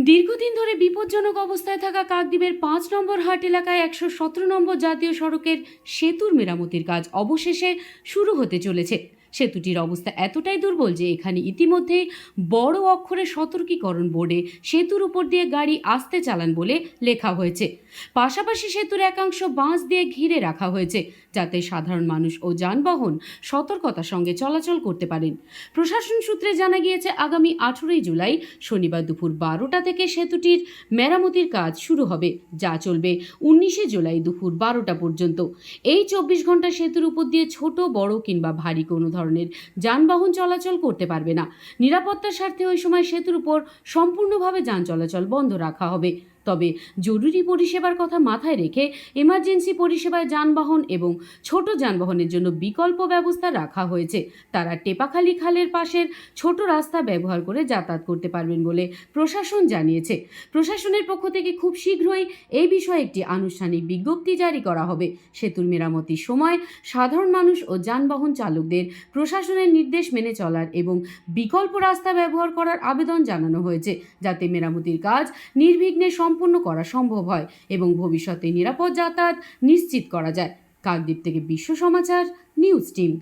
দীর্ঘদিন ধরে বিপজ্জনক অবস্থায় থাকা কাকদ্বীপের ৫ নম্বর হাট এলাকায় ১১৭ নম্বর জাতীয় সড়কের সেতুর মেরামতির কাজ অবশেষে শুরু হতে চলেছে। সেতুটির অবস্থা এতটাই দুর্বল যে এখানে ইতিমধ্যেই বড় অক্ষরে সতর্কীকরণ বোর্ডে সেতুর উপর দিয়ে গাড়ি আস্তে চালান বলে লেখা হয়েছে। পাশাপাশি সেতুর একাংশ বাঁশ দিয়ে ঘিরে রাখা হয়েছে যাতে সাধারণ মানুষ ও যানবাহন সতর্কতার সঙ্গে চলাচল করতে পারেন। প্রশাসন সূত্রে জানা গিয়েছে আগামী ১৮ই জুলাই শনিবার দুপুর ১২টা থেকে সেতুটির মেরামতির কাজ শুরু হবে, যা চলবে ১৯শে জুলাই দুপুর ১২টা পর্যন্ত। এই ২৪ ঘন্টা সেতুর উপর দিয়ে ছোট বড় কিংবা ভারী কোনো ধরনের যানবাহন চলাচল করতে পারবে না। নিরাপত্তার স্বার্থে ওই সময় সেতুর উপর সম্পূর্ণভাবে যান চলাচল বন্ধ রাখা হবে। তবে জরুরি পরিষেবার কথা মাথায় রেখে এমার্জেন্সি পরিষেবায় যানবাহন এবং ছোট যানবাহনের জন্য বিকল্প ব্যবস্থা রাখা হয়েছে। তারা টেপাখালী খালের পাশের ছোট রাস্তা ব্যবহার করে যাতায়াত করতে পারবেন বলে প্রশাসন জানিয়েছে। প্রশাসনের পক্ষ থেকে খুব শীঘ্রই এই বিষয়ে একটি আনুষ্ঠানিক বিজ্ঞপ্তি জারি করা হবে। সেতুর মেরামতির সময় সাধারণ মানুষ ও যানবাহন চালকদের প্রশাসনের নির্দেশ মেনে চলার এবং বিকল্প রাস্তা ব্যবহার করার আবেদন জানানো হয়েছে, যাতে মেরামতির কাজ নির্বিঘ্নে সম্পূর্ণ করা সম্ভব হয় এবং ভবিষ্যতে নিরাপদ যাতায়াত নিশ্চিত করা যায়। কাকদ্বীপ থেকে বিশ্ব সমাচার নিউজ টিম।